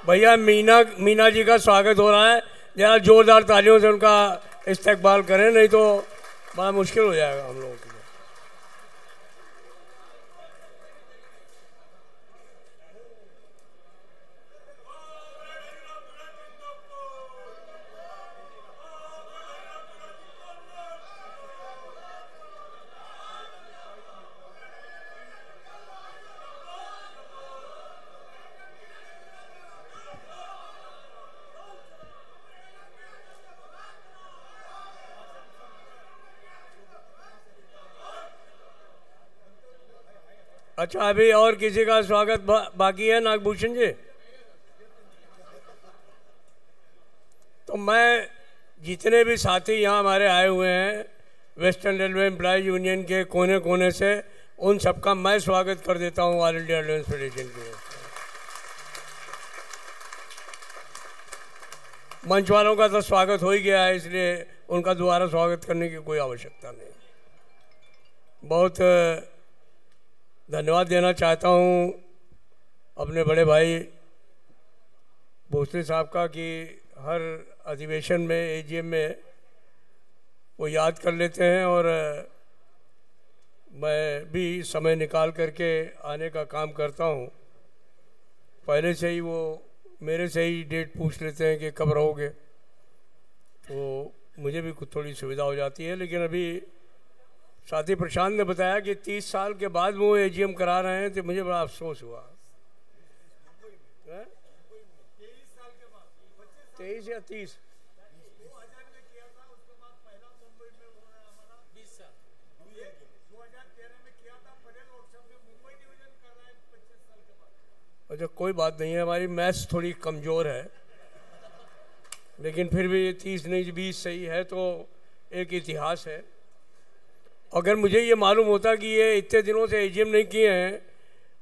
भैया मीना जी का स्वागत हो रहा है, जरा जोरदार तालियों से उनका इस्तकबाल करें, नहीं तो बड़ा मुश्किल हो जाएगा हम लोगों के लिए। अच्छा, अभी और किसी का स्वागत बाकी है? नागभूषण जी, तो मैं जितने भी साथी यहाँ हमारे आए हुए हैं वेस्टर्न रेलवे एम्प्लॉयज यूनियन के कोने कोने से, उन सबका मैं स्वागत कर देता हूँ ऑल इंडिया अलायंस फेडरेशन के। मंच वालों का तो स्वागत हो ही गया है, इसलिए उनका दोबारा स्वागत करने की कोई आवश्यकता नहीं। बहुत धन्यवाद देना चाहता हूँ अपने बड़े भाई भोसले साहब का कि हर अधिवेशन में एजीएम में वो याद कर लेते हैं और मैं भी समय निकाल करके आने का काम करता हूँ। पहले से ही वो मेरे से ही डेट पूछ लेते हैं कि कब रहोगे, तो मुझे भी कुछ थोड़ी सुविधा हो जाती है। लेकिन अभी साथी प्रशांत ने बताया कि 30 साल के बाद वो एजीएम करा रहे हैं, तो मुझे बड़ा अफसोस हुआ। 23 या 30 अच्छा, कोई बात नहीं है, हमारी मैथ्स थोड़ी कमज़ोर है, लेकिन फिर भी 30 नहीं 20 सही है, तो एक इतिहास है। अगर मुझे ये मालूम होता कि ये इतने दिनों से एजीएम नहीं किए हैं,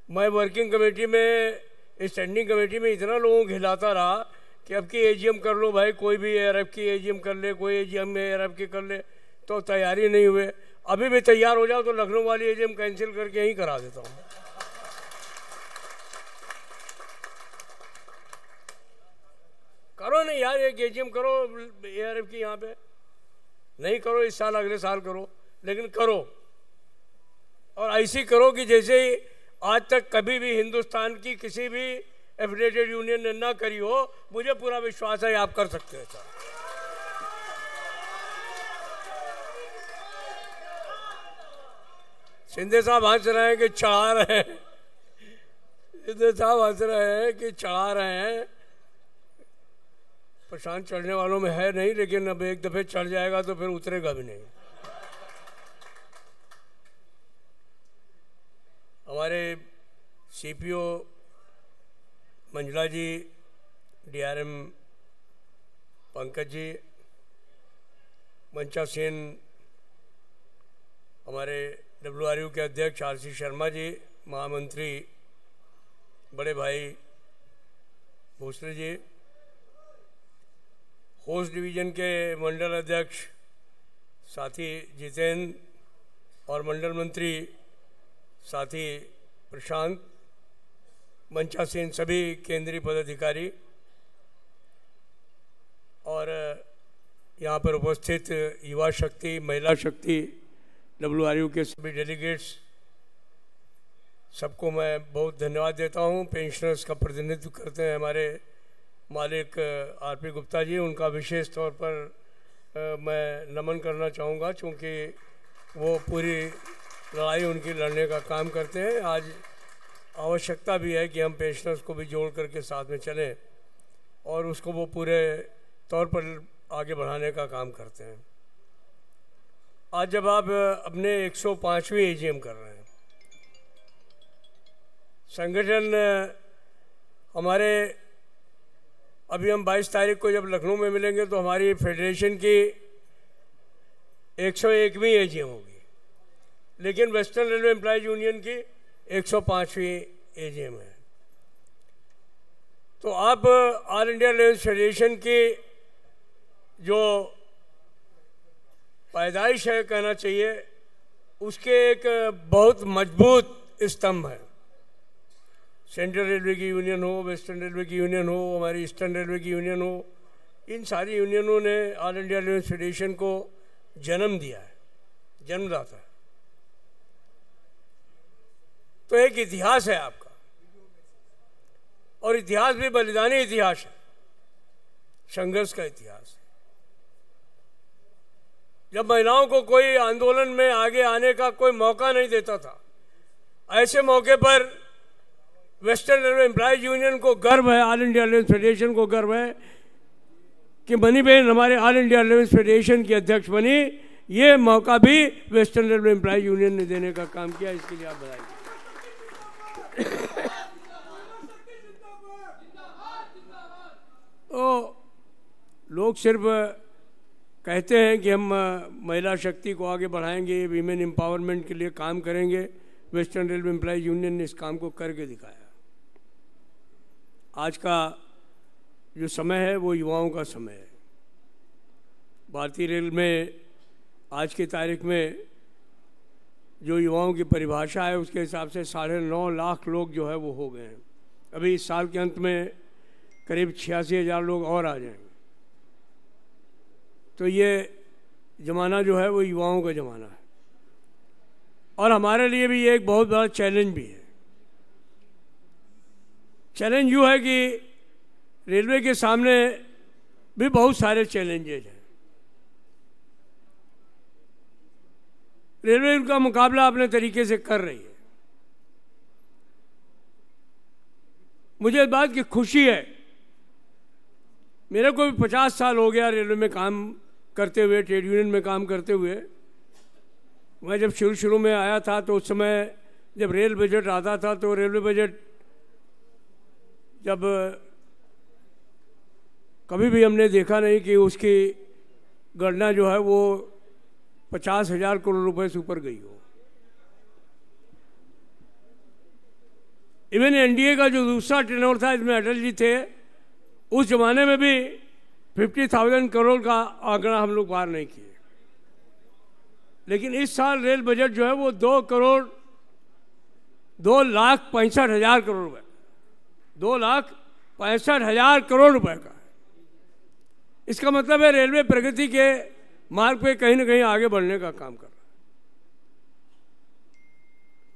मैं वर्किंग कमेटी में, स्टैंडिंग कमेटी में इतना लोगों को हिलाता रहा कि अब की एजीएम कर लो भाई, कोई भी एआरएफ की एजीएम कर ले, कोई एजीएम में एआरएफ की कर ले, तो तैयारी नहीं हुए। अभी भी तैयार हो जाओ तो लखनऊ वाली एजीएम कैंसिल करके यहीं करा देता हूँ। करो नहीं यार, एक एजीएम करो एआरएफ की, यहाँ पे नहीं करो इस साल, अगले साल करो, लेकिन करो। और ऐसी करो कि जैसे आज तक कभी भी हिंदुस्तान की किसी भी एफिलिएटेड यूनियन ने ना करी हो। मुझे पूरा विश्वास है आप कर सकते हैं सर। शिंदे साहब हंस रहे हैं कि चढ़ा रहे हैं, शिंदे साहब हंस रहे हैं कि चढ़ा रहे हैं। प्रशांत चढ़ने वालों में है नहीं, लेकिन अब एक दफे चढ़ जाएगा तो फिर उतरेगा भी नहीं। हमारे सीपीओ मंजुला जी, डीआरएम पंकज जी, मंचा सेन, हमारे डब्ल्यूआरयू के अध्यक्ष आरसी शर्मा जी, महामंत्री बड़े भाई भोसले जी, होस्ट डिवीज़न के मंडल अध्यक्ष साथी जितेंद्र और मंडल मंत्री साथी प्रशांत, मंचा सेन, सभी केंद्रीय पदाधिकारी और यहाँ पर उपस्थित युवा शक्ति, महिला शक्ति, डब्ल्यूआरयू के सभी डेलीगेट्स, सबको मैं बहुत धन्यवाद देता हूँ। पेंशनर्स का प्रतिनिधित्व करते हैं हमारे मालिक आरपी गुप्ता जी, उनका विशेष तौर पर मैं नमन करना चाहूँगा, क्योंकि वो पूरी लड़ाई उनकी लड़ने का काम करते हैं। आज आवश्यकता भी है कि हम पेंशनर्स को भी जोड़ करके साथ में चलें और उसको वो पूरे तौर पर आगे बढ़ाने का काम करते हैं। आज जब आप अपने 105वीं एजीएम कर रहे हैं, संगठन हमारे, अभी हम 22 तारीख को जब लखनऊ में मिलेंगे तो हमारी फेडरेशन की 101वीं एजीएम होगी, लेकिन वेस्टर्न रेलवे एम्प्लॉयज यूनियन की 105वीं एजीएम है। तो आप ऑल इंडिया अलायंस फेडरेशन की जो पैदाइश है कहना चाहिए, उसके एक बहुत मजबूत स्तंभ है। सेंट्रल रेलवे की यूनियन हो, वेस्टर्न रेलवे की यूनियन हो, हमारी ईस्टर्न रेलवे की यूनियन हो, इन सारी यूनियनों ने ऑल इंडिया रेलवे फेडरेशन को जन्म दिया है, जन्मदाता है। तो एक इतिहास है आपका, और इतिहास भी बलिदानी इतिहास है, संघर्ष का इतिहास है। जब महिलाओं को कोई आंदोलन में आगे आने का कोई मौका नहीं देता था, ऐसे मौके पर वेस्टर्न रेलवे एम्प्लॉयज यूनियन को गर्व है, ऑल इंडिया रेलवे फेडरेशन को गर्व है कि मनी बहन हमारे ऑल इंडिया रेलवे फेडरेशन की अध्यक्ष बनी। ये मौका भी वेस्टर्न रेलवे एम्प्लॉयज यूनियन ने देने का काम किया, इसके लिए आप बधाई। तो लोग सिर्फ कहते हैं कि हम महिला शक्ति को आगे बढ़ाएंगे, वीमेन एम्पावरमेंट के लिए काम करेंगे। वेस्टर्न रेलवे एम्प्लॉयज यूनियन ने इस काम को करके दिखाया। आज का जो समय है वो युवाओं का समय है। भारतीय रेल में आज की तारीख में जो युवाओं की परिभाषा है उसके हिसाब से 9.5 लाख लोग जो है वो हो गए हैं। अभी इस साल के अंत में करीब 86,000 लोग और आ जाएंगे। तो ये ज़माना जो है वो युवाओं का ज़माना है, और हमारे लिए भी ये एक बहुत बड़ा चैलेंज भी है। चैलेंज यूँ है कि रेलवे के सामने भी बहुत सारे चैलेंजेज हैं। रेलवे उनका मुकाबला अपने तरीके से कर रही है। मुझे इस बात की खुशी है, मेरे को भी 50 साल हो गया रेलवे में काम करते हुए, ट्रेड यूनियन में काम करते हुए। मैं जब शुरू में आया था तो उस समय जब रेल बजट आता था तो रेलवे बजट जब कभी भी हमने देखा नहीं कि उसकी गणना जो है वो 50,000 करोड़ रुपए से ऊपर गई हो। इवन एनडीए का जो दूसरा टेनोर था, इसमें अटल जी थे, उस जमाने में भी 50,000 करोड़ का आंकड़ा हम लोग पार नहीं किए। लेकिन इस साल रेल बजट जो है वो 2,65,000 करोड़ रुपए, 2,65,000 करोड़ रुपए का है। इसका मतलब है रेलवे प्रगति के मार्ग पे कहीं ना कहीं आगे बढ़ने का काम कर रहा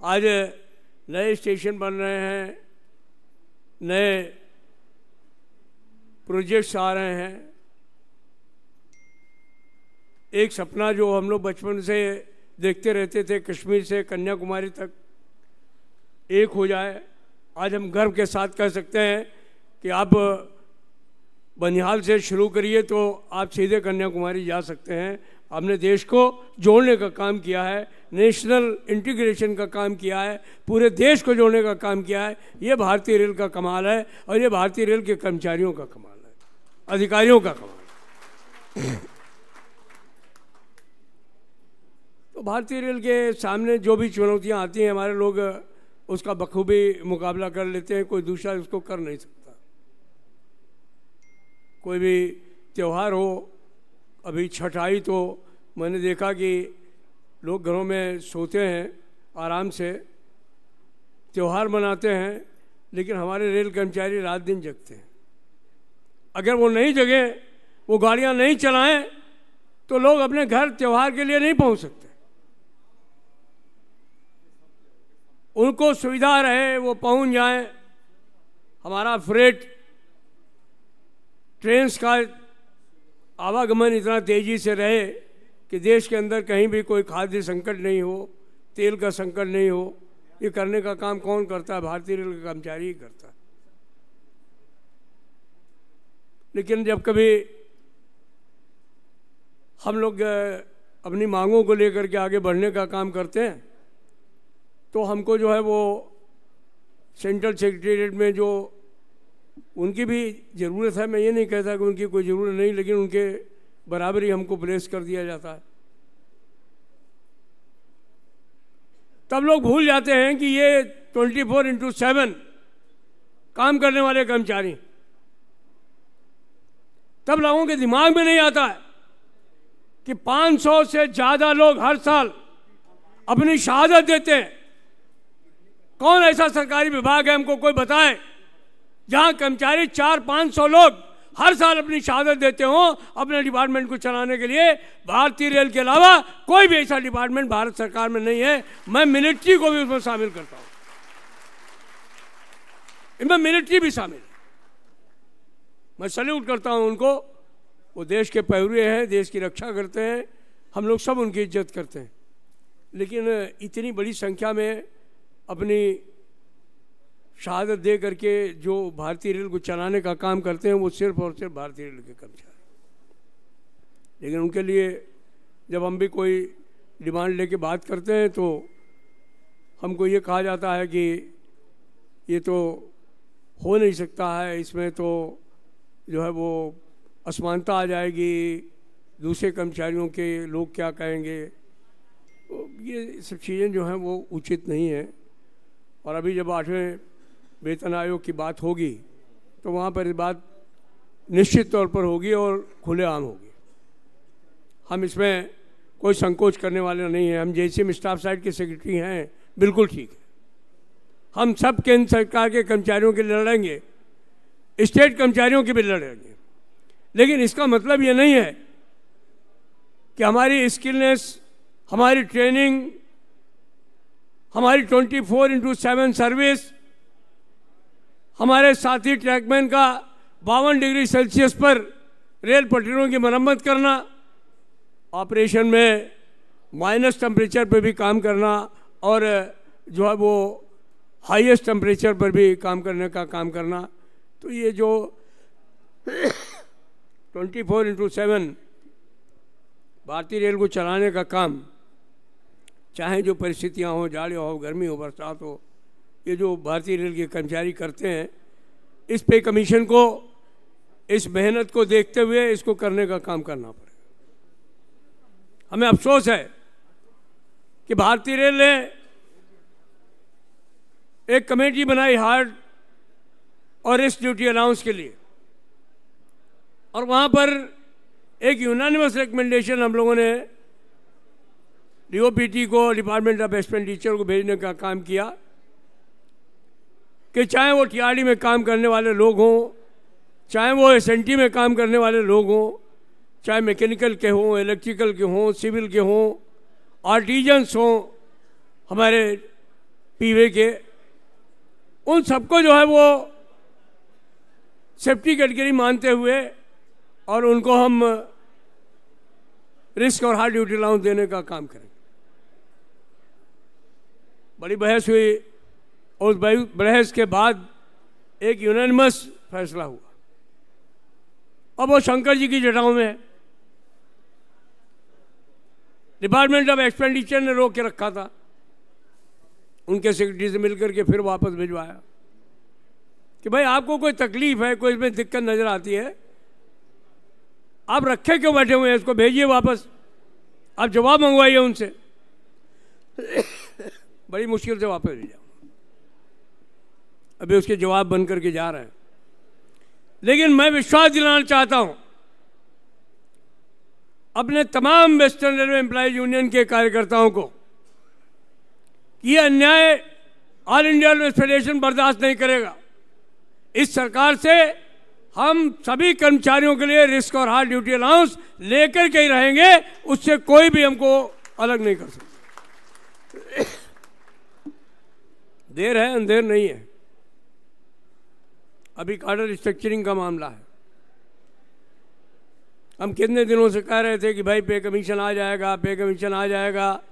है। आज नए स्टेशन बन रहे हैं, नए प्रोजेक्ट्स आ रहे हैं। एक सपना जो हम लोग बचपन से देखते रहते थे, कश्मीर से कन्याकुमारी तक एक हो जाए, आज हम गर्व के साथ कह सकते हैं कि आप बनिहाल से शुरू करिए तो आप सीधे कन्याकुमारी जा सकते हैं। हमने देश को जोड़ने का काम किया है, नेशनल इंटीग्रेशन का काम किया है, पूरे देश को जोड़ने का काम किया है। ये भारतीय रेल का कमाल है, और ये भारतीय रेल के कर्मचारियों का कमाल है, अधिकारियों का कमाल है। तो भारतीय रेल के सामने जो भी चुनौतियां आती हैं, हमारे लोग उसका बखूबी मुकाबला कर लेते हैं, कोई दूसरा उसको कर नहीं सकता। कोई भी त्यौहार हो, अभी छठ आई तो मैंने देखा कि लोग घरों में सोते हैं, आराम से त्यौहार मनाते हैं, लेकिन हमारे रेल कर्मचारी रात दिन जगते हैं। अगर वो नहीं जगे, वो गाड़ियां नहीं चलाएं, तो लोग अपने घर त्यौहार के लिए नहीं पहुंच सकते। उनको सुविधा रहे, वो पहुंच जाएं। हमारा फ्रेट ट्रेन्स का आवागमन इतना तेज़ी से रहे कि देश के अंदर कहीं भी कोई खाद्य संकट नहीं हो, तेल का संकट नहीं हो। ये करने का काम कौन करता है? भारतीय रेल का कर्मचारी ही करता है। लेकिन जब कभी हम लोग अपनी मांगों को लेकर के आगे बढ़ने का काम करते हैं तो हमको जो है वो सेंट्रल सेक्रेटेरिएट में जो उनकी भी ज़रूरत है, मैं ये नहीं कहता कि उनकी कोई ज़रूरत नहीं, लेकिन उनके बराबर ही हमको प्लेस कर दिया जाता है। तब लोग भूल जाते हैं कि ये 24/7 काम करने वाले कर्मचारी। तब लोगों के दिमाग में नहीं आता है कि 500 से ज़्यादा लोग हर साल अपनी शहादत देते हैं कौन ऐसा सरकारी विभाग है हमको कोई बताए जहां कर्मचारी 400-500 लोग हर साल अपनी शहादत देते हो अपने डिपार्टमेंट को चलाने के लिए। भारतीय रेल के अलावा कोई भी ऐसा डिपार्टमेंट भारत सरकार में नहीं है। मैं मिलिट्री को भी उसमें शामिल करता हूं, इनमें मिलिट्री भी शामिल है। मैं सैल्यूट करता हूं उनको, वो देश के पहरुए हैं, देश की रक्षा करते हैं, हम लोग सब उनकी इज्जत करते हैं। लेकिन इतनी बड़ी संख्या में अपनी शहादत दे करके जो भारतीय रेल को चलाने का काम करते हैं वो सिर्फ और सिर्फ भारतीय रेल के कर्मचारी। लेकिन उनके लिए जब हम भी कोई डिमांड लेके बात करते हैं तो हमको ये कहा जाता है कि ये तो हो नहीं सकता है, इसमें तो जो है वो असमानता आ जाएगी, दूसरे कर्मचारियों के लोग क्या कहेंगे। तो ये सब चीज़ें जो हैं वो उचित नहीं है। और अभी जब 8वें वेतन आयोग की बात होगी तो वहाँ पर बात निश्चित तौर पर होगी और खुलेआम होगी। हम इसमें कोई संकोच करने वाले नहीं हैं। हम जेसीएम स्टाफ साइड के सेक्रेटरी हैं, बिल्कुल ठीक है। हम सब केंद्र सरकार के कर्मचारियों के लिए लड़ेंगे, स्टेट कर्मचारियों के भी लड़ेंगे। लेकिन इसका मतलब ये नहीं है कि हमारी स्किलनेस, हमारी ट्रेनिंग, हमारी 24/7 सर्विस, हमारे साथी ट्रैकमैन का 52 डिग्री सेल्सियस पर रेल पटरियों की मरम्मत करना, ऑपरेशन में माइनस टेम्परेचर पर भी काम करना और जो है वो हाईएस्ट टेम्परेचर पर भी काम करने का काम करना। तो ये जो 24/7 भारतीय रेल को चलाने का काम, चाहे जो परिस्थितियां हो, जाड़े हो, गर्मी हो, बरसात हो, ये जो भारतीय रेल के कर्मचारी करते हैं, इस पे कमीशन को, इस मेहनत को देखते हुए इसको करने का काम करना पड़ेगा। हमें अफसोस है कि भारतीय रेल ने एक कमेटी बनाई हार्ड और रिस्क ड्यूटी अलाउंस के लिए, और वहाँ पर एक यूनानिमस रिकमेंडेशन हम लोगों ने डीओपीटी को, डिपार्टमेंट ऑफ एक्सपेंडिचर को भेजने का काम किया कि चाहे वो टीआरडी में काम करने वाले लोग हों, चाहे वो एसएनटी में काम करने वाले लोग हों, चाहे मैकेनिकल के हों, इलेक्ट्रिकल के हों, सिविल के हों, आर्टिजन्स हों, हमारे पीवे के, उन सबको जो है वो सेफ्टी कैटेगरी मानते हुए और उनको हम रिस्क और हार्ड ड्यूटी अलाउंस देने का काम करेंगे। बड़ी बहस हुई और उस बहस के बाद एक यूनानिमस फैसला हुआ। अब वो शंकर जी की जटाओं में है। डिपार्टमेंट ऑफ एक्सपेंडिचर ने रोक के रखा था, उनके सेक्रेटरी से मिलकर के फिर वापस भिजवाया कि भाई आपको कोई तकलीफ है, कोई इसमें दिक्कत नजर आती है, आप रखे क्यों बैठे हुए हैं, इसको भेजिए वापस, आप जवाब मंगवाइए उनसे। बड़ी मुश्किल से वापस भेजा, अभी उसके जवाब बन करके जा रहे हैं। लेकिन मैं विश्वास दिलाना चाहता हूं अपने तमाम वेस्टर्न रेलवे एम्प्लॉयज यूनियन के कार्यकर्ताओं को कि यह अन्याय ऑल इंडिया रेलवे फेडरेशन बर्दाश्त नहीं करेगा। इस सरकार से हम सभी कर्मचारियों के लिए रिस्क और हार्ड ड्यूटी अलाउंस लेकर के ही रहेंगे, उससे कोई भी हमको अलग नहीं कर सकता। देर है, अंधेर नहीं है। अभी कार्डर स्ट्रक्चरिंग का मामला है। हम कितने दिनों से कह रहे थे कि भाई पे कमीशन आ जाएगा, पे कमीशन आ जाएगा,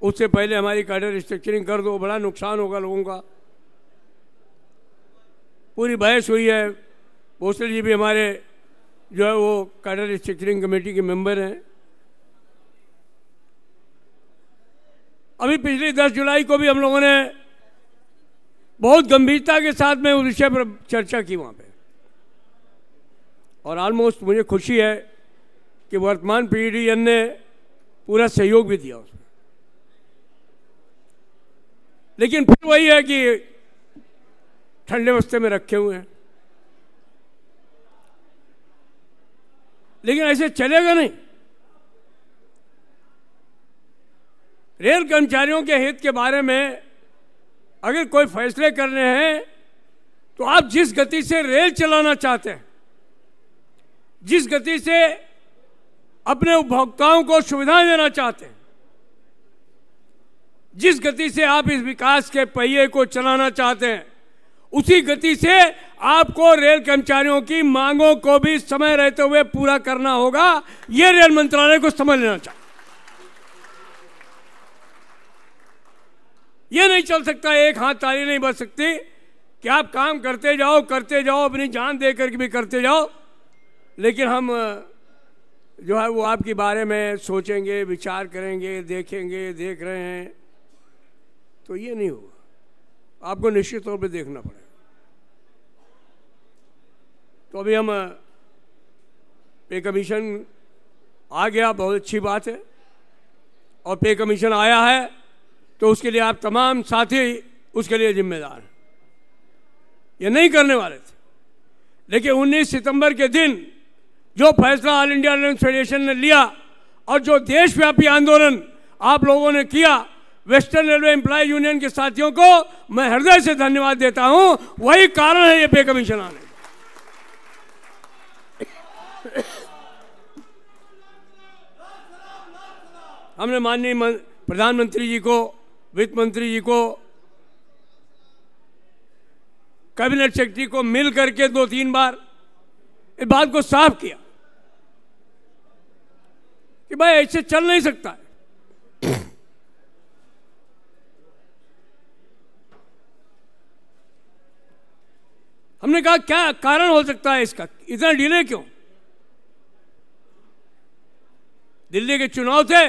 उससे पहले हमारी कार्डर स्ट्रक्चरिंग कर दो, बड़ा नुकसान होगा लोगों का। पूरी बहस हुई है। भोसले जी भी हमारे जो है वो कार्डर स्ट्रक्चरिंग कमेटी के मेंबर हैं। अभी पिछली 10 जुलाई को भी हम लोगों ने बहुत गंभीरता के साथ में उस विषय पर चर्चा की वहाँ पे, और ऑलमोस्ट मुझे खुशी है कि वर्तमान पीडीएन ने पूरा सहयोग भी दिया उसमें। लेकिन फिर वही है कि ठंडे बस्ते में रखे हुए हैं। लेकिन ऐसे चलेगा नहीं। रेल कर्मचारियों के हित के बारे में अगर कोई फैसले करने हैं तो आप जिस गति से रेल चलाना चाहते हैं, जिस गति से अपने उपभोक्ताओं को सुविधाएं देना चाहते हैं, जिस गति से आप इस विकास के पहिए को चलाना चाहते हैं, उसी गति से आपको रेल कर्मचारियों की मांगों को भी समय रहते हुए पूरा करना होगा। यह रेल मंत्रालय को समझ लेना चाहिए। यह नहीं चल सकता, एक हाथ ताली नहीं बज सकती कि आप काम करते जाओ, अपनी जान दे करके भी करते जाओ, लेकिन हम जो है वो आपके बारे में सोचेंगे, विचार करेंगे, देखेंगे, देख रहे हैं, तो ये नहीं होगा। आपको निश्चित तौर पे देखना पड़ेगा। तो अभी हम पे कमीशन आ गया, बहुत अच्छी बात है, और पे कमीशन आया है तो उसके लिए आप तमाम साथी उसके लिए जिम्मेदार हैं। ये नहीं करने वाले थे, लेकिन 19 सितंबर के दिन जो फैसला ऑल इंडिया रेलवे फेडरेशन ने लिया और जो देशव्यापी आंदोलन आप लोगों ने किया, वेस्टर्न रेलवे एम्प्लॉय यूनियन के साथियों को मैं हृदय से धन्यवाद देता हूं। वही कारण है ये पे कमीशन आने का। हमने माननीय प्रधानमंत्री जी को, वित्त मंत्री जी को, कैबिनेट सेक्रेटरी को मिल करके 2-3 बार इस बात को साफ किया कि भाई ऐसे चल नहीं सकता है। हमने कहा क्या कारण हो सकता है इसका, इतना डिले क्यों? दिल्ली के चुनाव थे,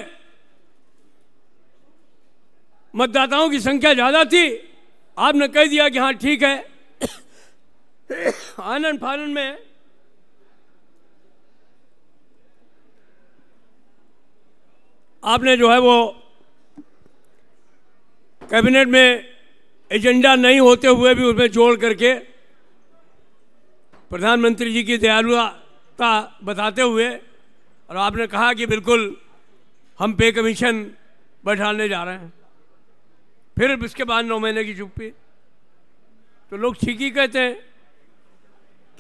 मतदाताओं की संख्या ज्यादा थी, आपने कह दिया कि हाँ ठीक है। आनंद फानन में आपने जो है वो कैबिनेट में एजेंडा नहीं होते हुए भी उसमें जोड़ करके प्रधानमंत्री जी की दयालुता बताते हुए, और आपने कहा कि बिल्कुल हम पे कमीशन बैठाने जा रहे हैं। फिर इसके बाद 9 महीने की चुप्पी। तो लोग ठीक ही कहते हैं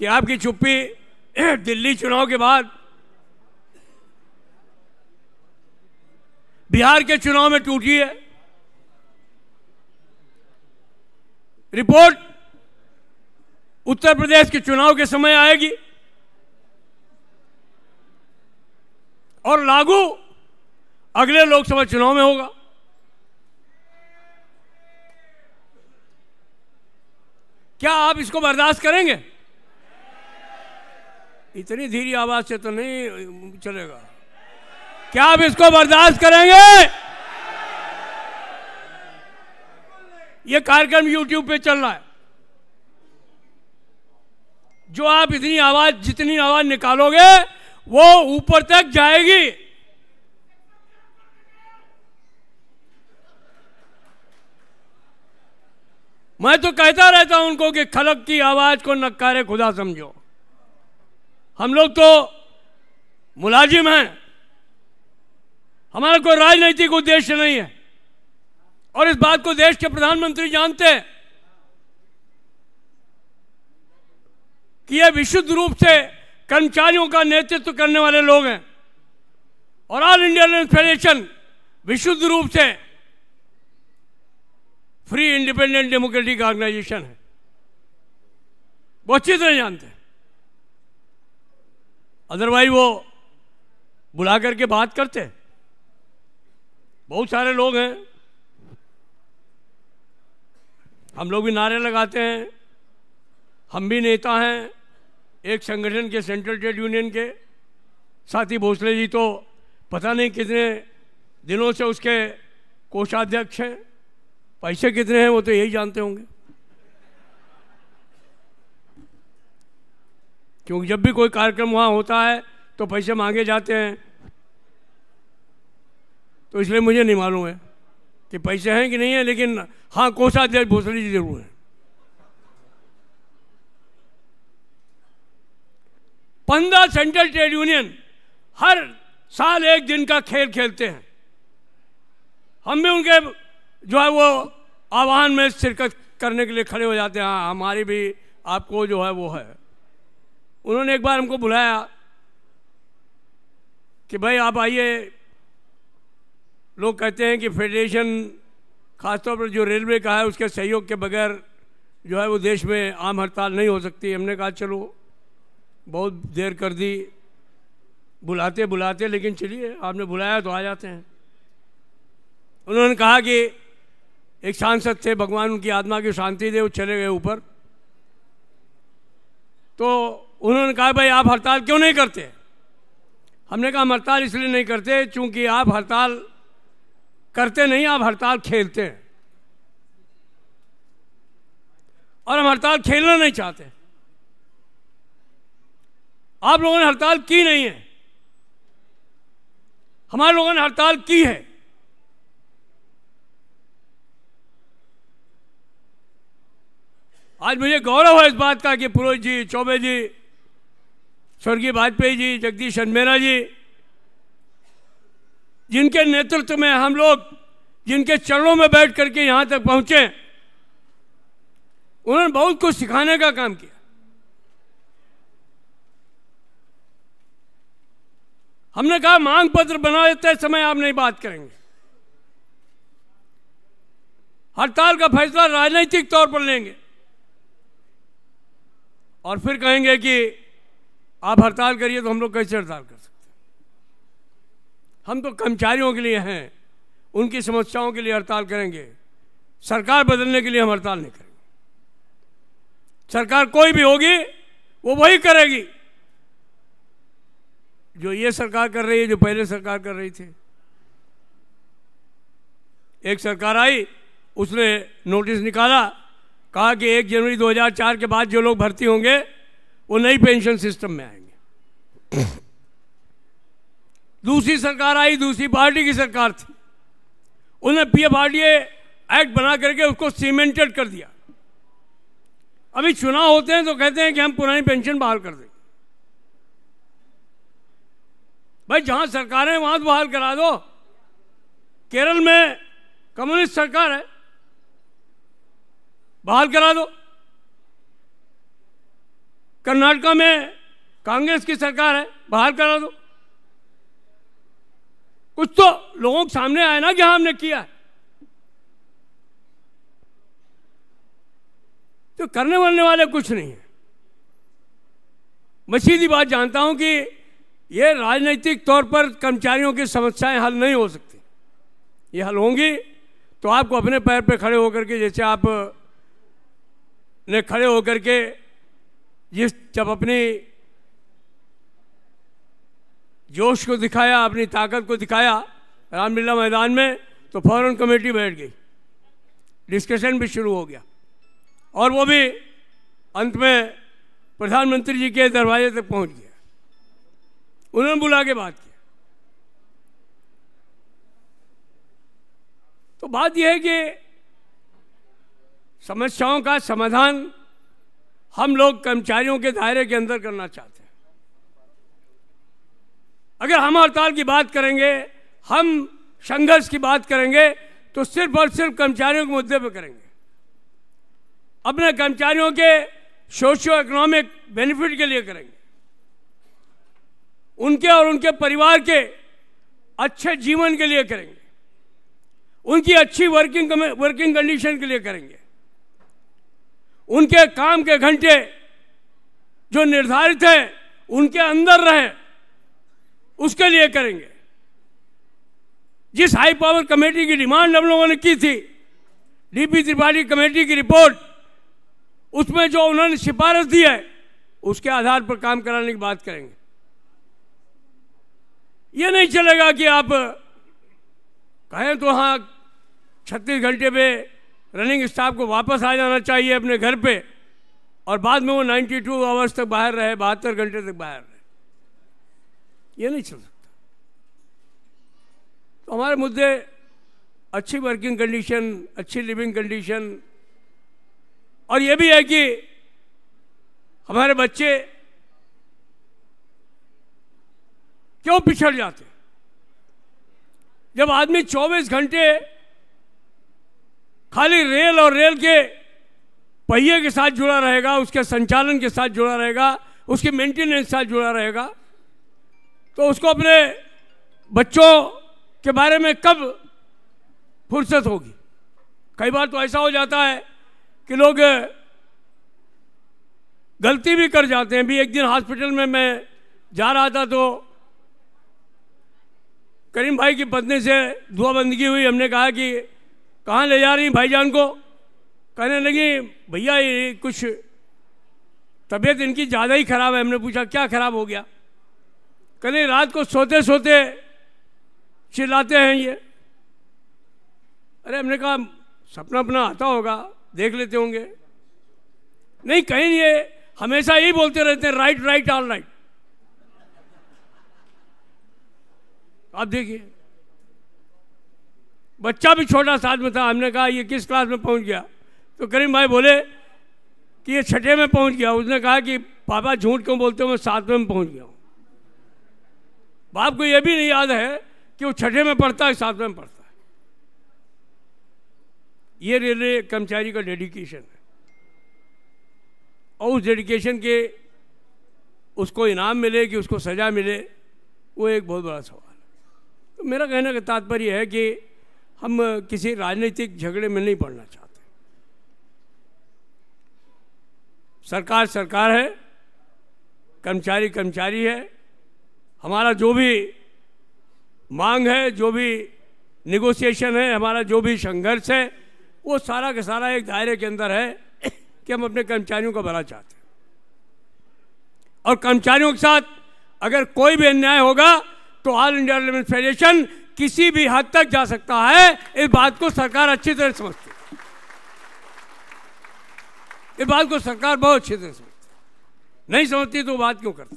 कि आपकी चुप्पी दिल्ली चुनाव के बाद, बिहार के चुनाव में टूटी है। रिपोर्ट उत्तर प्रदेश के चुनाव के समय आएगी और लागू अगले लोकसभा चुनाव में होगा। क्या आप इसको बर्दाश्त करेंगे? इतनी धीरे आवाज से तो नहीं चलेगा। क्या आप इसको बर्दाश्त करेंगे? ये कार्यक्रम YouTube पे चल रहा है। जो आप इतनी आवाज, जितनी आवाज निकालोगे वो ऊपर तक जाएगी। मैं तो कहता रहता हूं उनको कि खलक की आवाज को नक्कारे खुदा समझो। हम लोग तो मुलाजिम हैं, हमारा कोई राजनीतिक उद्देश्य नहीं है, और इस बात को देश के प्रधानमंत्री जानते हैं कि यह विशुद्ध रूप से कर्मचारियों का नेतृत्व करने वाले लोग हैं, और ऑल इंडिया रेलवे फेडरेशन विशुद्ध रूप से फ्री इंडिपेंडेंट डेमोक्रेटिक ऑर्गेनाइजेशन है। वो अच्छी तरह जानते हैं, अदरवाइज वो बुला करके बात करते हैं। बहुत सारे लोग हैं, हम लोग भी नारे लगाते हैं, हम भी नेता हैं एक संगठन के, सेंट्रल ट्रेड यूनियन के। साथी भोसले जी तो पता नहीं कितने दिनों से उसके कोषाध्यक्ष हैं। पैसे कितने हैं वो तो यही जानते होंगे, क्योंकि जब भी कोई कार्यक्रम वहाँ होता है तो पैसे मांगे जाते हैं। तो इसलिए मुझे नहीं मालूम है कि पैसे हैं कि नहीं है, लेकिन हाँ कोषाध्यक्ष भोसले जी जरूर हैं। 15 सेंट्रल ट्रेड यूनियन हर साल एक दिन का खेल खेलते हैं। हम भी उनके जो है वो आह्वान में शिरकत करने के लिए खड़े हो जाते हैं, हाँ हमारी भी आपको जो है वो है। उन्होंने एक बार हमको बुलाया कि भाई आप आइए, लोग कहते हैं कि फेडरेशन खासतौर पर जो रेलवे का है उसके सहयोग के बगैर जो है वो देश में आम हड़ताल नहीं हो सकती। हमने कहा चलो, बहुत देर कर दी बुलाते बुलाते, लेकिन चलिए आपने बुलाया तो आ जाते हैं। उन्होंने कहा कि एक सांसद थे, भगवान उनकी आत्मा की शांति दे, वो चले गए ऊपर, तो उन्होंने कहा भाई आप हड़ताल क्यों नहीं करते? हमने कहा हम हड़ताल इसलिए नहीं करते चूंकि आप हड़ताल करते नहीं, आप हड़ताल खेलते हैं, और हम हड़ताल खेलना नहीं चाहते। आप लोगों ने हड़ताल की नहीं है, हमारे लोगों ने हड़ताल की है। आज मुझे गौरव है इस बात का कि पुरोहित जी, चौबे जी, स्वर्गीय वाजपेयी जी, जगदीश अनमेरा जी, जिनके नेतृत्व में हम लोग, जिनके चरणों में बैठ करके यहां तक पहुंचे, उन्होंने बहुत कुछ सिखाने का काम किया। हमने कहा मांग पत्र बनाते समय आप नहीं बात करेंगे, हड़ताल का फैसला राजनीतिक तौर पर लेंगे, और फिर कहेंगे कि आप हड़ताल करिए, तो हम लोग कैसे हड़ताल कर सकते हैं? हम तो कर्मचारियों के लिए हैं, उनकी समस्याओं के लिए हड़ताल करेंगे। सरकार बदलने के लिए हम हड़ताल नहीं करेंगे। सरकार कोई भी होगी वो वही करेगी जो ये सरकार कर रही है, जो पहले सरकार कर रही थी। एक सरकार आई, उसने नोटिस निकाला, कहा कि 1 जनवरी 2004 के बाद जो लोग भर्ती होंगे वो नई पेंशन सिस्टम में आएंगे। दूसरी सरकार आई, दूसरी पार्टी की सरकार थी, उन्होंने पीएफआरडीए एक्ट बना करके उसको सीमेंटेड कर दिया। अभी चुनाव होते हैं तो कहते हैं कि हम पुरानी पेंशन बहाल कर देंगे। भाई जहां सरकार है वहां तो बहाल करा दो। केरल में कम्युनिस्ट सरकार है, बहाल करा दो। कर्नाटका में कांग्रेस की सरकार है, बहाल करा दो। कुछ तो लोगों के सामने आए ना कि हाँ हमने किया। तो करने वालने वाले कुछ नहीं है। मैं सीधी बात जानता हूं कि ये राजनीतिक तौर पर कर्मचारियों की समस्याएं हल नहीं हो सकती। ये हल होंगी तो आपको अपने पैर पे खड़े होकर के, जैसे आप ने खड़े होकर के जब अपनी जोश को दिखाया, अपनी ताकत को दिखाया रामलीला मैदान में, तो फौरन कमेटी बैठ गई, डिस्कशन भी शुरू हो गया, और वो भी अंत में प्रधानमंत्री जी के दरवाजे तक पहुंच गया। उन्होंने बुला के बात किया। तो बात यह है कि समस्याओं का समाधान हम लोग कर्मचारियों के दायरे के अंदर करना चाहते हैं। अगर हम हड़ताल की बात करेंगे, हम संघर्ष की बात करेंगे, तो सिर्फ और सिर्फ कर्मचारियों के मुद्दे पर करेंगे। अपने कर्मचारियों के सोशियो इकोनॉमिक बेनिफिट के लिए करेंगे, उनके और उनके परिवार के अच्छे जीवन के लिए करेंगे, उनकी अच्छी वर्किंग कंडीशन के लिए करेंगे, उनके काम के घंटे जो निर्धारित है उनके अंदर रहे उसके लिए करेंगे। जिस हाई पावर कमेटी की डिमांड हम लोगों ने की थी, डीपी त्रिपाठी कमेटी की रिपोर्ट, उसमें जो उन्होंने सिफारिश दी है उसके आधार पर काम कराने की बात करेंगे। ये नहीं चलेगा कि आप कहें तो हाँ 36 घंटे पे रनिंग स्टाफ को वापस आ जाना चाहिए अपने घर पे, और बाद में वो 92 आवर्स तक बाहर रहे, 72 घंटे तक बाहर रहे। ये नहीं चल सकता। तो हमारे मुद्दे अच्छी वर्किंग कंडीशन, अच्छी लिविंग कंडीशन, और ये भी है कि हमारे बच्चे क्यों पिछड़ जाते। जब आदमी 24 घंटे खाली रेल और रेल के पहिए के साथ जुड़ा रहेगा, उसके संचालन के साथ जुड़ा रहेगा, उसके मेंटेनेंस के साथ जुड़ा रहेगा, तो उसको अपने बच्चों के बारे में कब फुर्सत होगी। कई बार तो ऐसा हो जाता है कि लोग गलती भी कर जाते हैं। भी एक दिन हॉस्पिटल में मैं जा रहा था तो करीम भाई की पत्नी से दुआ बंदगी हुई। हमने कहा कि कहाँ ले जा रही भाईजान को? कहने लगी भैया ये कुछ तबीयत इनकी ज़्यादा ही खराब है। हमने पूछा क्या खराब हो गया? कहने रात को सोते सोते चिल्लाते हैं ये। अरे हमने कहा सपना अपना आता होगा, देख लेते होंगे। नहीं, कहीं ये हमेशा यही बोलते रहते हैं राइट राइट ऑल राइट। आप देखिए, बच्चा भी छोटा साथ में था। हमने कहा ये किस क्लास में पहुंच गया? तो करीम भाई बोले कि ये छठे में पहुंच गया। उसने कहा कि पापा झूठ क्यों बोलते हो, मैं 7वें में पहुंच गया हूं। बाप को यह भी नहीं याद है कि वो छठे में पढ़ता है, 7वें में पढ़ता है। ये रेलवे कर्मचारी का डेडिकेशन है, और उस डेडिकेशन के उसको इनाम मिले कि उसको सजा मिले, वो एक बहुत बड़ा सवाल है। तो मेरा कहने का तात्पर्य है कि हम किसी राजनीतिक झगड़े में नहीं पड़ना चाहते। सरकार सरकार है, कर्मचारी कर्मचारी है। हमारा जो भी मांग है, जो भी निगोशिएशन है, हमारा जो भी संघर्ष है, वो सारा का सारा एक दायरे के अंदर है कि हम अपने कर्मचारियों का भला चाहते हैं। और कर्मचारियों के साथ अगर कोई भी अन्याय होगा तो ऑल इंडिया रेलवे फेडरेशन किसी भी हद तक जा सकता है। इस बात को सरकार अच्छी तरह समझती है। इस बात को सरकार बहुत अच्छी तरह समझती है। नहीं समझती तो बात क्यों करते?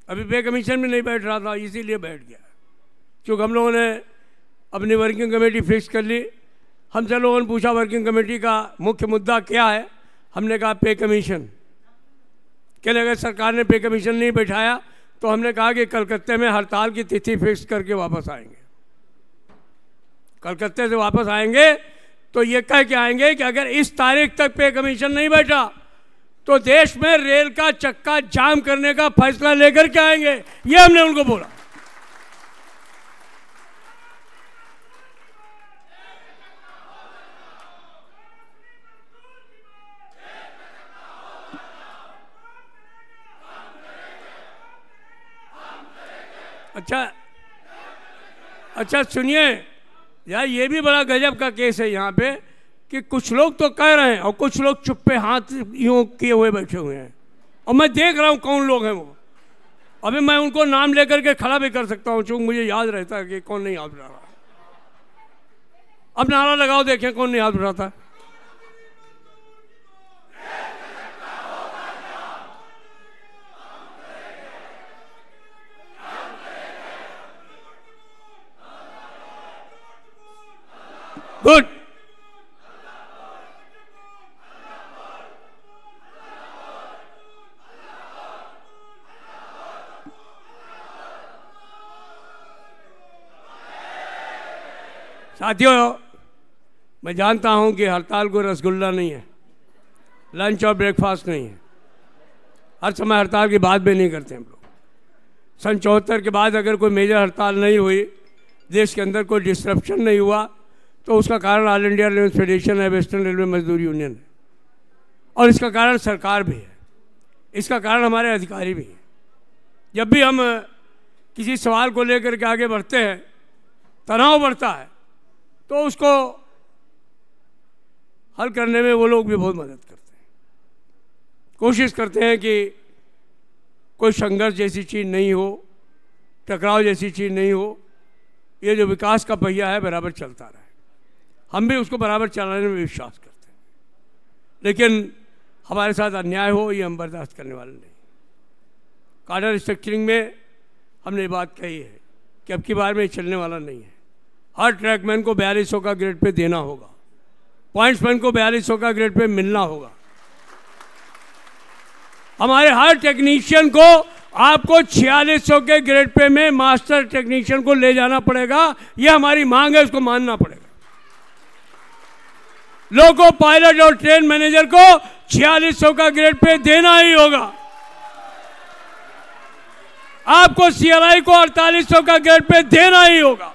अभी पे कमीशन में नहीं बैठ रहा था, इसीलिए बैठ गया क्योंकि हम लोगों ने अपनी वर्किंग कमेटी फिक्स कर ली। हमसे लोगों ने पूछा वर्किंग कमेटी का मुख्य मुद्दा क्या है? हमने कहा पे कमीशन। कहने अगर सरकार ने पे कमीशन नहीं बैठाया तो हमने कहा कि कलकत्ते में हड़ताल की तिथि फिक्स करके वापस आएंगे। कलकत्ते से वापस आएंगे तो ये कह के आएंगे कि अगर इस तारीख तक पे कमीशन नहीं बैठा तो देश में रेल का चक्का जाम करने का फैसला लेकर के आएंगे। ये हमने उनको बोला। अच्छा सुनिए यार, ये भी बड़ा गजब का केस है यहाँ पे कि कुछ लोग तो कह रहे हैं और कुछ लोग चुप्पे हाथ यूं किए हुए बैठे हुए हैं, और मैं देख रहा हूँ कौन लोग हैं वो। अभी मैं उनको नाम लेकर के खड़ा भी कर सकता हूँ क्योंकि मुझे याद रहता है कि कौन नहीं हाथ उठा रहा। अब नारा लगाओ, देखें कौन नहीं हाथ उठाता। गुड। साथियों, मैं जानता हूं कि हड़ताल को रसगुल्ला नहीं है, लंच और ब्रेकफास्ट नहीं है। हर समय हड़ताल की बात भी नहीं करते हम लोग। सन 74 के बाद अगर कोई मेजर हड़ताल नहीं हुई, देश के अंदर कोई डिस्ट्रप्शन नहीं हुआ, तो उसका कारण ऑल इंडिया रेलवे फेडरेशन है, वेस्टर्न रेलवे मजदूर यूनियन है, और इसका कारण सरकार भी है, इसका कारण हमारे अधिकारी भी हैं। जब भी हम किसी सवाल को लेकर के आगे बढ़ते हैं, तनाव बढ़ता है, तो उसको हल करने में वो लोग भी बहुत मदद करते हैं, कोशिश करते हैं कि कोई संघर्ष जैसी चीज़ नहीं हो, टकराव जैसी चीज़ नहीं हो। ये जो विकास का पहिया है बराबर चलता रहे। हम भी उसको बराबर चलाने में विश्वास करते हैं, लेकिन हमारे साथ अन्याय हो ये हम बर्दाश्त करने वाले नहीं। कार्डर स्ट्रक्चरिंग में हमने ये बात कही है कि अब की बार में चलने वाला नहीं है। हर ट्रैकमैन को 4200 का ग्रेड पे देना होगा, पॉइंट्समैन को 4200 का ग्रेड पे मिलना होगा। हमारे हर टेक्नीशियन को आपको 4600 के ग्रेड पे में मास्टर टेक्नीशियन को ले जाना पड़ेगा। यह हमारी मांग है, उसको मानना पड़ेगा। लोको पायलट और ट्रेन मैनेजर को 4600 का ग्रेड पे देना ही होगा। आपको सीआरआई को 4800 का ग्रेड पे देना ही होगा।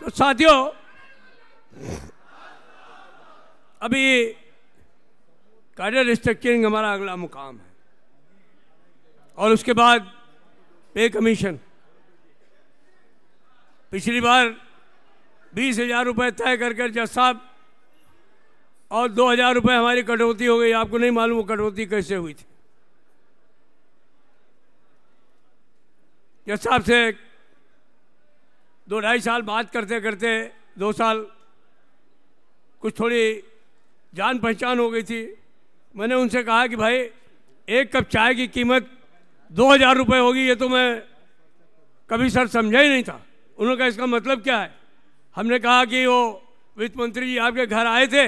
तो साथियों, अभी कैडर स्ट्रक्चरिंग हमारा अगला मुकाम है और उसके बाद पे कमीशन। पिछली बार 20,000 रुपये तय कर जज साहब और 2,000 रुपये हमारी कटौती हो गई। आपको नहीं मालूम वो कटौती कैसे हुई थी। जज साहब से 2-2.5 साल बात करते करते 2 साल कुछ थोड़ी जान पहचान हो गई थी। मैंने उनसे कहा कि भाई 1 कप चाय की कीमत 2,000 रुपये होगी, ये तो मैं कभी सर समझा ही नहीं था। उन्होंने कहा इसका मतलब क्या है? हमने कहा कि वो वित्त मंत्री जी आपके घर आए थे,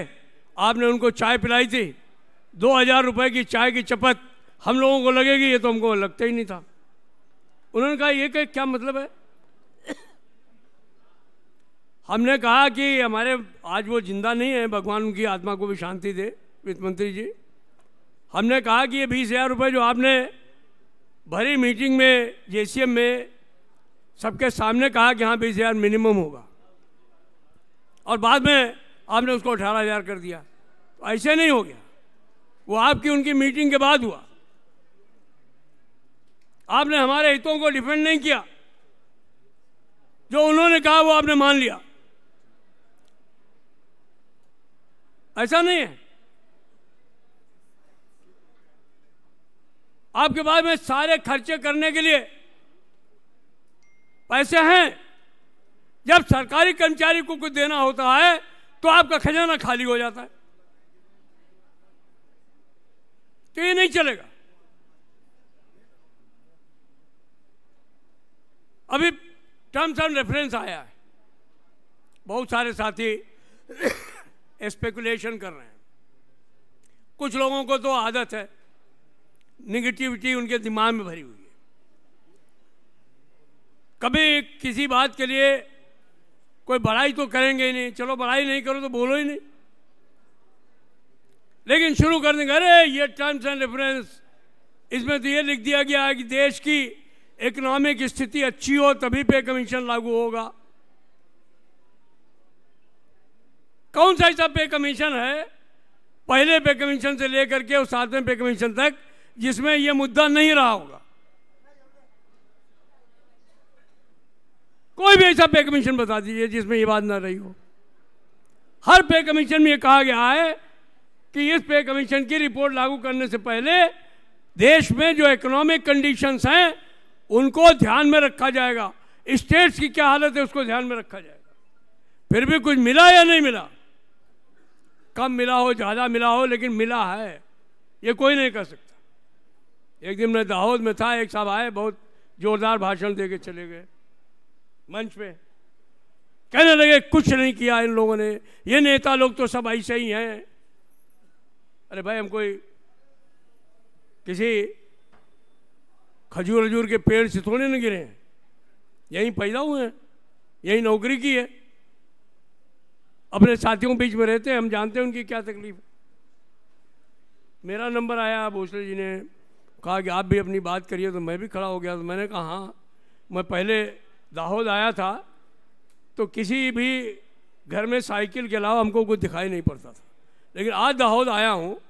आपने उनको चाय पिलाई थी, 2,000 रुपये की चाय की चपत हम लोगों को लगेगी, ये तो हमको लगता ही नहीं था। उन्होंने कहा ये क्या मतलब है? हमने कहा कि हमारे आज वो जिंदा नहीं है, भगवान उनकी आत्मा को भी शांति दे, वित्त मंत्री जी। हमने कहा कि ये 20,000 रुपये जो आपने भरी मीटिंग में जेसीएम में सबके सामने कहा कि हाँ 20,000 मिनिमम होगा और बाद में आपने उसको 18,000 कर दिया, तो ऐसे नहीं हो गया। वो आपकी उनकी मीटिंग के बाद हुआ। आपने हमारे हितों को डिफेंड नहीं किया, जो उन्होंने कहा वो आपने मान लिया। ऐसा नहीं है। आपके पास में सारे खर्चे करने के लिए पैसे हैं। जब सरकारी कर्मचारी को कुछ देना होता है तो आपका खजाना खाली हो जाता है, तो ये नहीं चलेगा। अभी टर्म्स एंड रेफरेंस आया है, बहुत सारे साथी स्पेकुलेशन कर रहे हैं। कुछ लोगों को तो आदत है, निगेटिविटी उनके दिमाग में भरी हुई है। कभी किसी बात के लिए कोई बड़ाई तो करेंगे ही नहीं, चलो बड़ाई नहीं करो तो बोलो ही नहीं, लेकिन शुरू कर देंगे अरे ये टर्म्स एंड रेफरेंस, इसमें तो ये लिख दिया गया है कि देश की इकोनॉमिक स्थिति अच्छी हो तभी पे कमीशन लागू होगा। कौन सा ऐसा पे कमीशन है पहले पे कमीशन से लेकर के और 7वें पे कमीशन तक जिसमें यह मुद्दा नहीं रहा होगा? कोई भी ऐसा पे कमीशन बता दीजिए जिसमें यह बात ना रही हो। हर पे कमीशन में यह कहा गया है कि इस पे कमीशन की रिपोर्ट लागू करने से पहले देश में जो इकोनॉमिक कंडीशंस हैं उनको ध्यान में रखा जाएगा, स्टेट्स की क्या हालत है उसको ध्यान में रखा जाएगा। फिर भी कुछ मिला या नहीं मिला, कम मिला हो ज़्यादा मिला हो, लेकिन मिला है, ये कोई नहीं कर सकता। एक दिन मैं दाहोद में था, एक साहब आए, बहुत जोरदार भाषण दे के चले गए मंच पे, कहने लगे कुछ नहीं किया इन लोगों ने, ये नेता लोग तो सब ऐसे ही हैं। अरे भाई, हम कोई किसी खजूर वजूर के पेड़ से थोड़े न गिरे हैं, यहीं पैदा हुए हैं, यहीं नौकरी की है, अपने साथियों बीच में रहते हैं, हम जानते हैं उनकी क्या तकलीफ है। मेरा नंबर आया, भोसले जी ने कहा कि आप भी अपनी बात करिए, तो मैं भी खड़ा हो गया। तो मैंने कहा हाँ, मैं पहले दाहोद आया था तो किसी भी घर में साइकिल के अलावा हमको कुछ दिखाई नहीं पड़ता था, लेकिन आज दाहोद आया हूँ,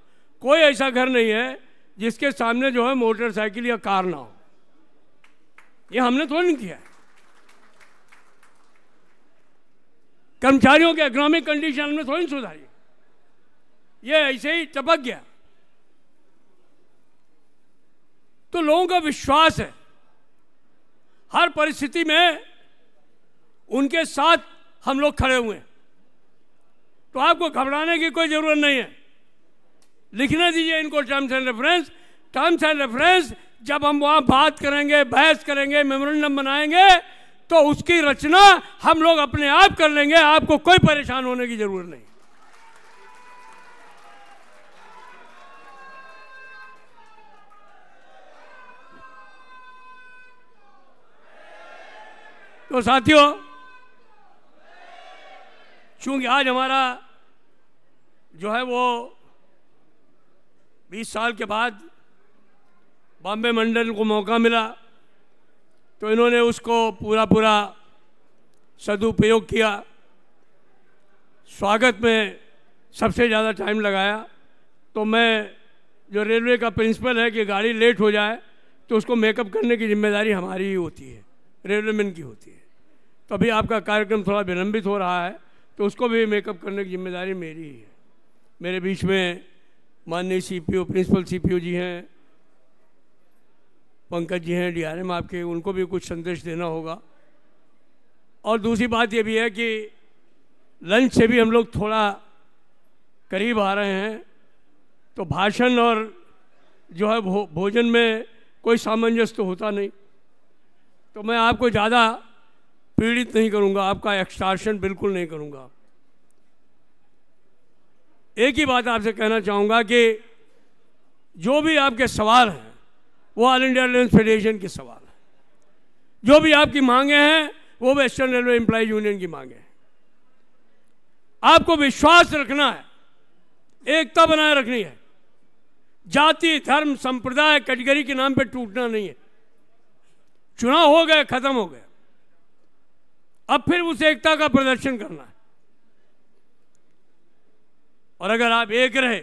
कोई ऐसा घर नहीं है जिसके सामने जो है मोटरसाइकिल या कार ना हो। ये हमने थोड़ा नहीं किया है। कर्मचारियों के इकोनॉमिक कंडीशन में थोड़ी सुधारी, ये ऐसे ही टपक गया। तो लोगों का विश्वास है हर परिस्थिति में उनके साथ हम लोग खड़े हुए हैं, तो आपको घबराने की कोई जरूरत नहीं है। लिखने दीजिए इनको terms and reference. Terms and reference जब हम वहाँ बात करेंगे, बहस करेंगे, मेमोरेंडम बनाएंगे, तो उसकी रचना हम लोग अपने आप कर लेंगे। आपको कोई परेशान होने की जरूरत नहीं। तो साथियों, चूंकि आज हमारा जो है वो 20 साल के बाद बॉम्बे मंडल को मौका मिला, तो इन्होंने उसको पूरा सदुपयोग किया। स्वागत में सबसे ज़्यादा टाइम लगाया। तो मैं, जो रेलवे का प्रिंसिपल है कि गाड़ी लेट हो जाए तो उसको मेकअप करने की जिम्मेदारी हमारी ही होती है, रेलवेमैन की होती है। तो अभी आपका कार्यक्रम थोड़ा विलंबित हो रहा है, तो उसको भी मेकअप करने की जिम्मेदारी मेरी ही है। मेरे बीच में माननीय सीपीओ, प्रिंसिपल सीपीओ जी हैं, पंकज जी हैं डीआरएम आपके, उनको भी कुछ संदेश देना होगा। और दूसरी बात ये भी है कि लंच से भी हम लोग थोड़ा करीब आ रहे हैं, तो भाषण और जो है भोजन में कोई सामंजस्य तो होता नहीं। तो मैं आपको ज़्यादा पीड़ित नहीं करूँगा, आपका एक्सटॉर्शन बिल्कुल नहीं करूँगा। एक ही बात आपसे कहना चाहूँगा कि जो भी आपके सवाल हैं वो ऑल इंडिया रेलवे फेडरेशन के सवाल हैं। जो भी आपकी मांगे हैं वो वेस्टर्न रेलवे एम्प्लॉइज यूनियन की मांगे हैं। आपको विश्वास रखना है, एकता बनाए रखनी है। जाति, धर्म, संप्रदाय, कैटेगरी के नाम पे टूटना नहीं है। चुनाव हो गए, खत्म हो गए, अब फिर उस एकता का प्रदर्शन करना है। और अगर आप एक रहे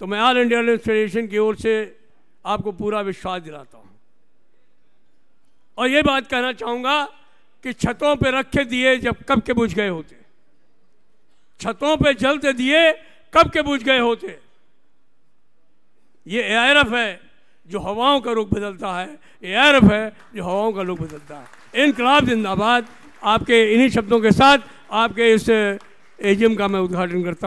तो मैं ऑल इंडिया रेलवे फेडरेशन की ओर से आपको पूरा विश्वास दिलाता हूं। और ये बात कहना चाहूंगा कि छतों पे रखे दिए जब कब के बुझ गए होते, छतों पे जलते दिए कब के बुझ गए होते। ये एआरएफ है जो हवाओं का रुख बदलता है, एआरएफ है जो हवाओं का रुख बदलता है। इनकलाब जिंदाबाद। आपके इन्हीं शब्दों के साथ आपके इस एजीएम का मैं उद्घाटन करता हूं।